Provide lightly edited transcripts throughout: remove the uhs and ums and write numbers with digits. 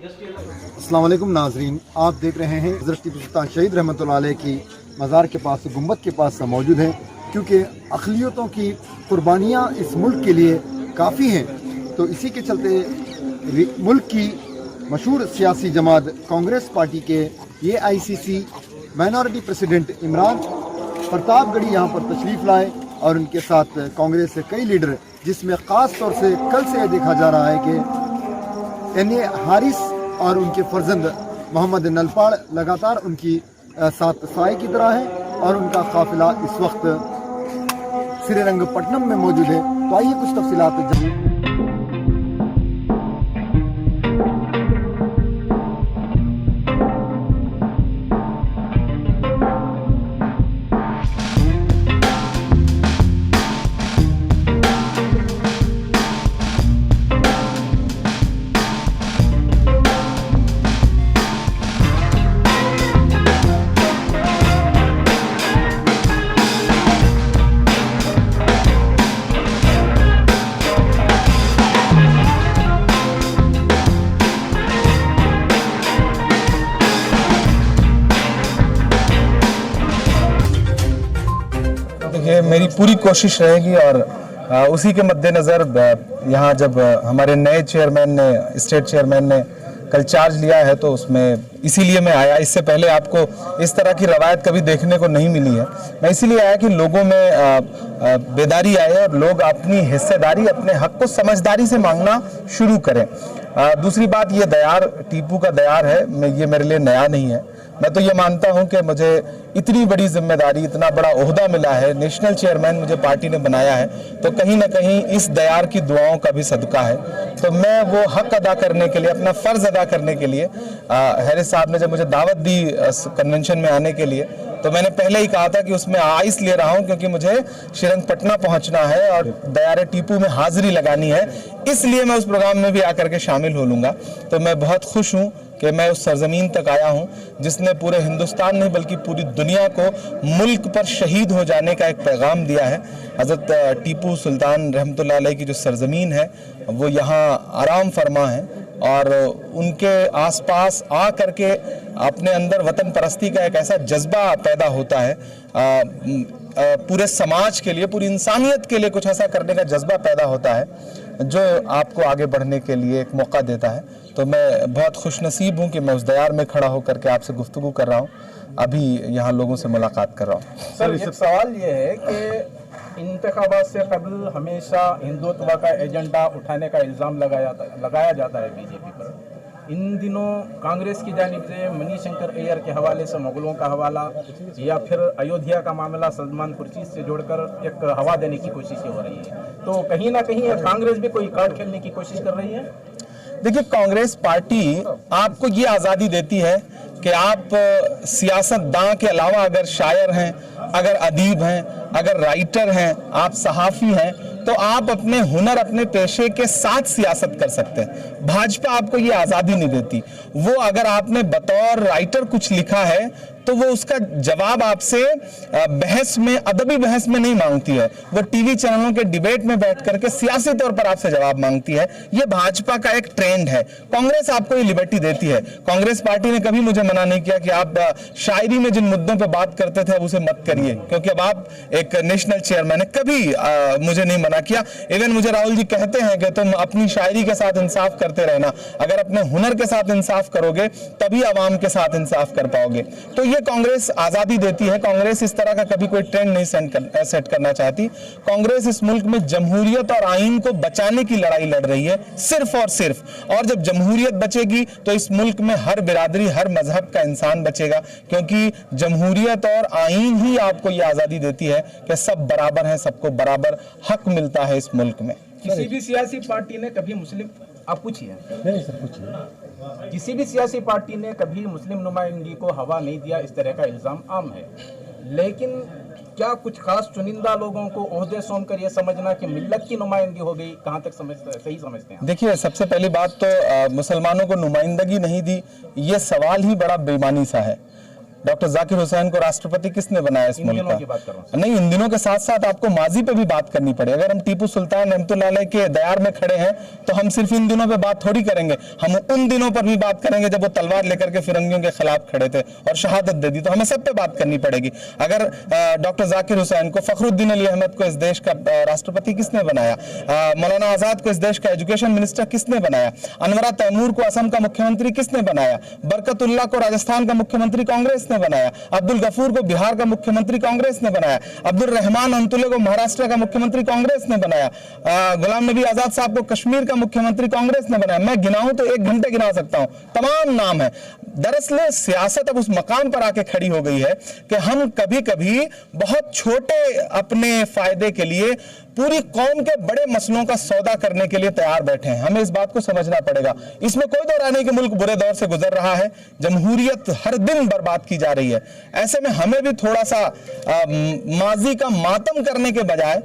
अस्सलाम वालेकुम नाजरीन, आप देख रहे हैं हज़रत टीपू सुल्तान शहीद रहमतुल्लाह अलैह की मज़ार के पास, गुंबद के पास मौजूद हैं, क्योंकि अक़लियतों की कुर्बानियाँ इस मुल्क के लिए काफ़ी हैं। तो इसी के चलते मुल्क की मशहूर सियासी जमात कांग्रेस पार्टी के AICC minority president Imran Pratapgarhi यहाँ पर तशरीफ़ लाए और उनके साथ कांग्रेस के कई लीडर, जिसमें ख़ास तौर से कल से देखा जा रहा है कि NA हारिस और उनके फर्जंद मोहम्मद नलपाड़ लगातार उनकी साथ साए की तरह है और उनका काफिला इस वक्त श्रीरंगपट्टनम में मौजूद है। तो आइए कुछ तफसीलात देखिए, मेरी पूरी कोशिश रहेगी और उसी के मद्देनज़र यहाँ जब हमारे नए चेयरमैन ने, स्टेट चेयरमैन ने कल चार्ज लिया है, तो उसमें इसीलिए मैं आया। इससे पहले आपको इस तरह की रवायत कभी देखने को नहीं मिली है। मैं इसीलिए आया कि लोगों में बेदारी आए और लोग अपनी हिस्सेदारी, अपने हक को समझदारी से मांगना शुरू करें। दूसरी बात, ये दयार टीपू का दयार है, ये मेरे लिए नया नहीं है। मैं तो ये मानता हूं कि मुझे इतनी बड़ी जिम्मेदारी, इतना बड़ा ओहदा मिला है, नेशनल चेयरमैन मुझे पार्टी ने बनाया है, तो कहीं ना कहीं इस दयार की दुआओं का भी सदका है। तो मैं वो हक अदा करने के लिए, अपना फ़र्ज़ अदा करने के लिए, हैरिस साहब ने जब मुझे दावत दी कन्वेंशन में आने के लिए, तो मैंने पहले ही कहा था कि उसमें आइस ले रहा हूं क्योंकि मुझे श्रीरंगपट्टनम पहुंचना है और दयार टीपू में हाजिरी लगानी है, इसलिए मैं उस प्रोग्राम में भी आकर के शामिल हो लूँगा। तो मैं बहुत खुश हूँ कि मैं उस सरजमीन तक आया हूँ जिसने पूरे हिंदुस्तान नहीं बल्कि पूरी दुनिया को मुल्क पर शहीद हो जाने का एक पैगाम दिया है। हज़रत टीपू सुल्तान रहमतुल्लाह अलैह की जो सरजमीन है वो यहाँ आराम फरमा है और उनके आसपास आ करके अपने अंदर वतन परस्ती का एक ऐसा जज्बा पैदा होता है, पूरे समाज के लिए, पूरी इंसानियत के लिए कुछ ऐसा करने का जज्बा पैदा होता है जो आपको आगे बढ़ने के लिए एक मौका देता है। तो मैं बहुत खुशनसीब हूँ कि मैं उस दयार में खड़ा होकर के आपसे गुफ्तगू कर रहा हूँ, अभी यहाँ लोगों से मुलाकात कर रहा हूँ। सर, एक सवाल ये है कि इंतखाबात से कबल हमेशा हिंदुत्व का एजेंडा उठाने का इल्ज़ाम लगाया जाता है बीजेपी पर। इन दिनों कांग्रेस की जानिब से मनीशंकर अय्यर के हवाले से मुगलों का हवाला या फिर अयोध्या का मामला सलमान खुर्शीद से जोड़कर एक हवा देने की कोशिश हो रही है, तो कहीं ना कहीं कांग्रेस भी कोई कार्ड खेलने की कोशिश कर रही है। देखिए, कांग्रेस पार्टी आपको ये आज़ादी देती है कि आप सियासतदान के अलावा अगर शायर हैं, अगर अदीब हैं, अगर राइटर हैं, आप सहाफ़ी हैं, तो आप अपने हुनर, अपने पेशे के साथ सियासत कर सकते हैं। भाजपा आपको ये आज़ादी नहीं देती। वो अगर आपने बतौर राइटर कुछ लिखा है तो वो उसका जवाब आपसे बहस में, अदबी बहस में नहीं मांगती है, वो टीवी चैनलों के डिबेट में बैठ करके सियासी तौर पर आपसे जवाब मांगती है। ये भाजपा का एक ट्रेंड है। कांग्रेस आपको ये लिबर्टी देती है। कांग्रेस पार्टी ने कभी मुझे मना नहीं किया कि आप शायरी में जिन मुद्दों पर बात करते थे अब उसे मत करिए, क्योंकि अब आप एक नेशनल चेयरमैन है। कभी मुझे नहीं मना किया। इवन मुझे राहुल जी कहते हैं कि तुम अपनी शायरी के साथ इंसाफ करते रहना, अगर अपने हुनर के साथ इंसाफ करोगे तभी आवाम के साथ इंसाफ कर पाओगे। तो ये कांग्रेस आजादी देती है। कांग्रेस इस तरह का कभी कोई ट्रेंड नहीं सेट करना चाहती। कांग्रेस इस मुल्क में जमहूरियत और आइन को बचाने की लड़ाई लड़ रही है, सिर्फ और सिर्फ। और जब जमहूरियत बचेगी तो इस मुल्क में हर बिरादरी, हर मजहब का इंसान बचेगा, क्योंकि जमहूरियत और आइन ही आपको ये आजादी देती है कि सब बराबर हैं, सबको बराबर हक मिलता है इस मुल्क में। किसी भी सियासी पार्टी ने कभी मुस्लिम, आप पूछिए। नहीं सर, पूछिए। किसी भी सियासी पार्टी ने कभी मुस्लिम नुमाइंदगी को हवा नहीं दिया, इस तरह का इल्जाम आम है। लेकिन क्या कुछ खास चुनिंदा लोगों को ओहदे सौंप कर यह समझना कि मिल्लत की नुमाइंदगी हो गई, कहाँ तक सही समझते हैं? देखिए, सबसे पहली बात तो मुसलमानों को नुमाइंदगी नहीं दी, ये सवाल ही बड़ा बेईमानी सा है। डॉक्टर जाकिर हुसैन को राष्ट्रपति किसने बनाया इस मुल्क दिनों की बात कर रहा का? नहीं, इन दिनों के साथ साथ आपको माजी पे भी बात करनी पड़े। अगर हम टीपू सुल्तान रहमतुल्लाह अलैह के दयार में खड़े हैं तो हम सिर्फ इन दिनों पे बात थोड़ी करेंगे, हम उन दिनों पर भी बात करेंगे जब वो तलवार लेकर के फिरंगियों के खिलाफ खड़े थे और शहादत दे दी। तो हमें सब पे बात करनी पड़ेगी। अगर डॉक्टर जाकिर हुसैन को, फखरुद्दीन अली अहमद को इस देश का राष्ट्रपति किसने बनाया, मौलाना आजाद को इस देश का एजुकेशन मिनिस्टर किसने बनाया, अनवरा तैमूर को असम का मुख्यमंत्री किसने बनाया, बरकतुल्लाह को राजस्थान का मुख्यमंत्री कांग्रेस ने बनाया, अब्दुल गफूर को बिहार का मुख्यमंत्री कांग्रेस ने बनाया, अब्दुल रहमान अंतुल्ले को महाराष्ट्र का मुख्यमंत्री कांग्रेस ने बनाया, गुलाम नबी आजाद साहब को कश्मीर का मुख्यमंत्री कांग्रेस ने बनाया। मैं गिनाऊं तो 1 घंटे गिना सकता हूं, तमाम नाम है। दरअसल सियासत अब उस मकाम पर आके खड़ी हो गई है कि हम कभी कभी बहुत छोटे अपने फायदे के लिए पूरी कौम के बड़े मसलों का सौदा करने के लिए तैयार बैठे हैं। हमें इस बात को समझना पड़ेगा। इसमें कोई दौर नहीं कि मुल्क बुरे दौर से गुजर रहा है, जमहूरियत हर दिन बर्बाद की जा रही है। ऐसे में हमें भी थोड़ा सा माजी का मातम करने के बजाय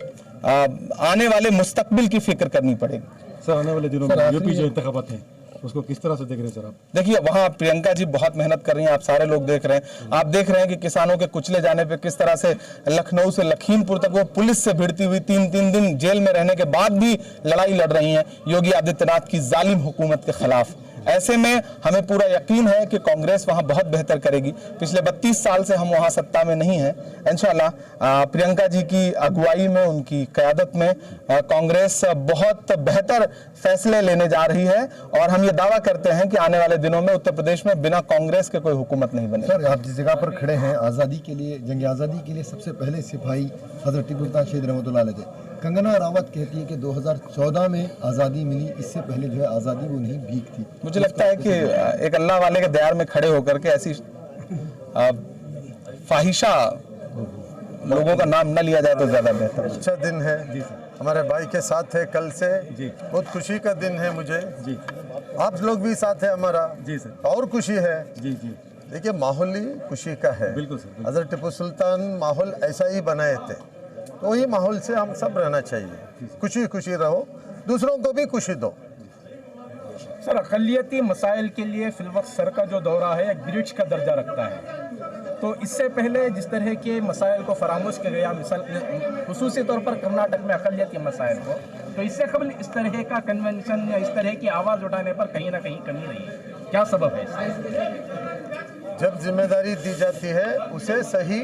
आने वाले मुस्तकबिल की फिक्र करनी पड़ेगी। सर, आने वाले दिनों में यूपी जो इंतखाबात हैं उसको किस तरह से देख रहे हैं सर आप? देखिए, वहां प्रियंका जी बहुत मेहनत कर रही हैं, आप सारे लोग देख रहे हैं। आप देख रहे हैं कि किसानों के कुचले जाने पे किस तरह से लखनऊ से लखीमपुर तक वो पुलिस से भिड़ती हुई 3-3 दिन जेल में रहने के बाद भी लड़ाई लड़ रही हैं योगी आदित्यनाथ की जालिम हुकूमत के खिलाफ। ऐसे में हमें पूरा यकीन है कि कांग्रेस वहां बहुत बेहतर करेगी। पिछले 32 साल से हम वहां सत्ता में नहीं हैं। इंशाल्लाह प्रियंका जी की अगुवाई में, उनकी क़यादत में कांग्रेस बहुत बेहतर फैसले लेने जा रही है और हम ये दावा करते हैं कि आने वाले दिनों में उत्तर प्रदेश में बिना कांग्रेस के कोई हुकूमत नहीं बनेगी। सर, आप जिस जगह पर खड़े हैं, आज़ादी के लिए, जंग आज़ादी के लिए सबसे पहले सिपाही हज़रत टीपू सुल्तान शहीद रहमतुल्लाह अलैह थे। कंगना रावत कहती है कि 2014 में आज़ादी मिली, इससे पहले जो है आज़ादी वो नहीं भीख थी। मुझे लगता है कि एक अल्लाह वाले के दयार में खड़े होकर के ऐसी फाहिशा लोगों का नाम न लिया जाए तो ज्यादा बेहतर है। अच्छा दिन है जी, हमारे भाई के साथ है कल से जी, बहुत खुशी का दिन है मुझे जी। आप लोग भी साथ है हमारा जी सर, और खुशी है जी जी। देखिए, माहौल ही खुशी का है। बिल्कुल सर। हज़रत टीपू सुल्तान माहौल ऐसा ही बनाए थे, तो वही माहौल से हम सब रहना चाहिए। खुशी खुशी रहो, दूसरों को भी खुशी दो। सर, अक़लियती मसाइल के लिए फिलवक्त सर का जो दौरा है एक ब्रिज का दर्जा रखता है। तो इससे पहले जिस तरह के मसाइल को फरामोश किया गया, मिसाल खुसूसी तौर पर कर्नाटक में अक़लियती मसाइल को, तो इससे कबल इस तरह का कन्वेंशन या इस तरह की आवाज़ उठाने पर कहीं ना कहीं कमी रही है। क्या सबब है इसका? जब जिम्मेदारी दी जाती है उसे सही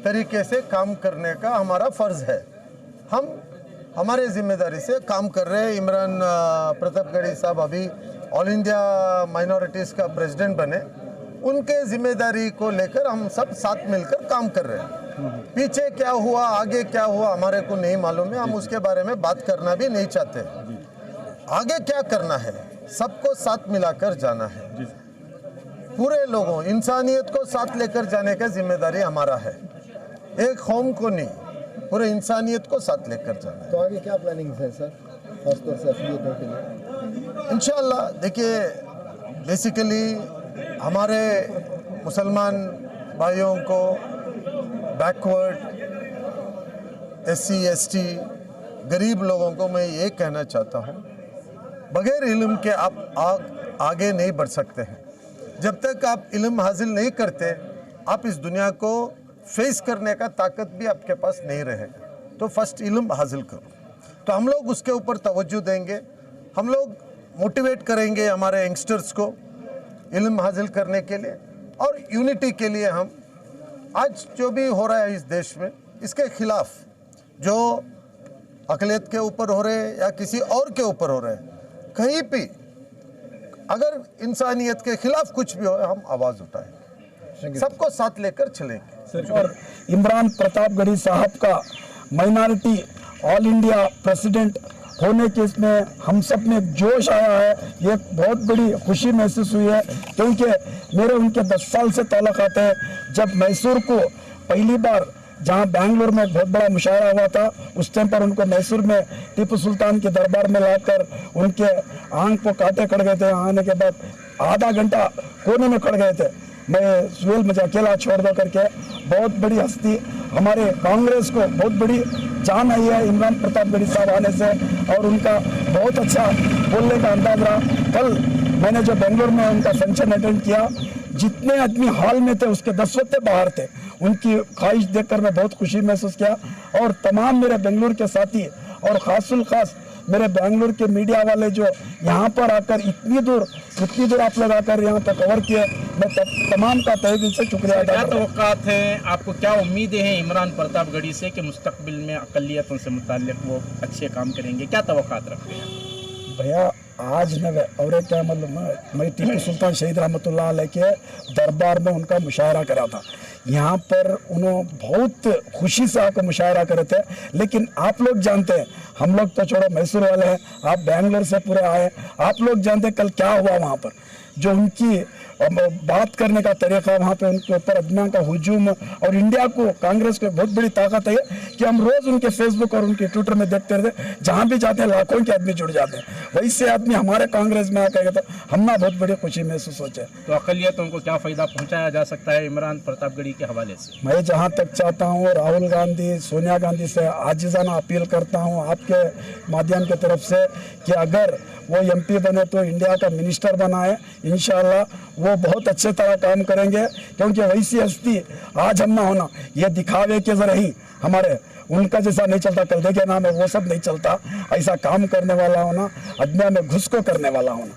तरीके से काम करने का हमारा फ़र्ज़ है। हम हमारे जिम्मेदारी से काम कर रहे हैं। इमरान प्रतापगढ़ी साहब अभी ऑल इंडिया माइनॉरिटीज़ का प्रेसिडेंट बने, उनके जिम्मेदारी को लेकर हम सब साथ मिलकर काम कर रहे हैं। पीछे क्या हुआ, आगे क्या हुआ, हमारे को नहीं मालूम है। हम उसके बारे में बात करना भी नहीं चाहते। आगे क्या करना है, सबको साथ मिलाकर जाना है। पूरे लोगों, इंसानियत को साथ लेकर जाने का जिम्मेदारी हमारा है। एक कौम को नहीं, पूरे इंसानियत को साथ लेकर जाना है। तो आगे क्या प्लानिंग है सर, खासतौर से अक़लियतों के लिए? इंशाअल्लाह देखिए, बेसिकली हमारे मुसलमान भाइयों को बैकवर्ड, SC ST गरीब लोगों को मैं ये कहना चाहता हूँ, बगैर इल्म के आप आगे नहीं बढ़ सकते हैं। जब तक आप इल्म हासिल नहीं करते, आप इस दुनिया को फेस करने का ताकत भी आपके पास नहीं रहेगा। तो फर्स्ट इल्म हासिल करो। तो हम लोग उसके ऊपर तवज्जो देंगे, हम लोग मोटिवेट करेंगे हमारे यंगस्टर्स को इल्म हासिल करने के लिए और यूनिटी के लिए। हम आज जो भी हो रहा है इस देश में, इसके खिलाफ जो अक़लियत के ऊपर हो रहे हैं या किसी और के ऊपर हो रहे हैं, कहीं भी अगर इंसानियत के खिलाफ कुछ भी हो, हम आवाज़ उठाएंगे, सबको साथ लेकर चलेंगे। और इमरान प्रतापगढ़ी साहब का माइनॉरिटी ऑल इंडिया प्रेसिडेंट होने के इसमें हम सब में जोश आया है। ये बहुत बड़ी खुशी महसूस हुई है, क्योंकि मेरे उनके 10 साल से ताल्लुकात है। जब मैसूर को पहली बार, जहाँ बेंगलोर में बहुत बड़ा मुशायरा हुआ था, उस टाइम पर उनको मैसूर में टीपू सुल्तान के दरबार में लाकर उनके आंख को कांटे कट गए थे। आने के बाद आधा घंटा कोने में खड़ गए थे। मैं सुहेल मुझे अकेला छोड़ दो करके, बहुत बड़ी हस्ती, हमारे कांग्रेस को बहुत बड़ी जान आई है इमरान प्रतापगढ़ी साहब आने से, और उनका बहुत अच्छा बोलने का अंदाज रहा। कल मैंने जो बेंगलोर में उनका फंक्शन अटेंड किया, जितने आदमी हॉल में थे उसके 10 बाहर थे। उनकी ख्वाहिश देखकर मैं बहुत खुशी महसूस किया। और तमाम मेरे बेंगलुरु के साथी और खासुल खास मेरे बेंगलुरु के मीडिया वाले जो यहाँ पर आकर इतनी दूर आप लोग आकर यहाँ पर कवर किए, मैं तमाम का तहे दिल से शुक्रिया अदा क्या करता हूँ। तवक्कात हैं, आपको क्या उम्मीदें हैं इमरान प्रतापगढ़ी से कि मुस्तकबिल में अक़लियतों से मुताल्लिक़ वो अच्छे काम करेंगे, क्या तवक्कात रखते हैं? भैया आज न और एक क्या मतलब मैं टीपू सुल्तान शहीद रहमतुल्लाह अलैह के दरबार में उनका मुशायरा करा था। यहाँ पर उन्होंने बहुत खुशी से आकर मुशायरा करे थे। लेकिन आप लोग जानते हैं, हम लोग तो छोड़ो मैसूर वाले हैं, आप बेंगलोर से पूरे आए, आप लोग जानते हैं कल क्या हुआ वहाँ पर। जो उनकी बात करने का तरीका, वहाँ पे उनके ऊपर अदमिया का हुजूम, और इंडिया को कांग्रेस को बहुत बड़ी ताकत है कि हम रोज उनके फेसबुक और उनके ट्विटर में देखते रहते, जहाँ भी जाते हैं लाखों के आदमी जुड़ जाते हैं। वैसे आदमी हमारे कांग्रेस में आकर तो हमने बहुत बड़ी खुशी महसूस होती है। तो अक़लियतों को क्या फ़ायदा पहुँचाया जा सकता है इमरान प्रतापगढ़ी के हवाले से? मैं जहाँ तक चाहता हूँ राहुल गांधी, सोनिया गांधी से आजिज़ाना अपील करता हूँ आपके माध्यम की तरफ से कि अगर वो एमपी बने तो इंडिया का मिनिस्टर बनाए। इंशाल्लाह वो बहुत अच्छे तरह काम करेंगे, क्योंकि वैसी हस्ती आज हम ना होना, ये दिखावे के जरा ही हमारे उनका जैसा नहीं चलता, कल देखे नाम है वो सब नहीं चलता। ऐसा काम करने वाला होना, अदमिया में घुस को करने वाला होना।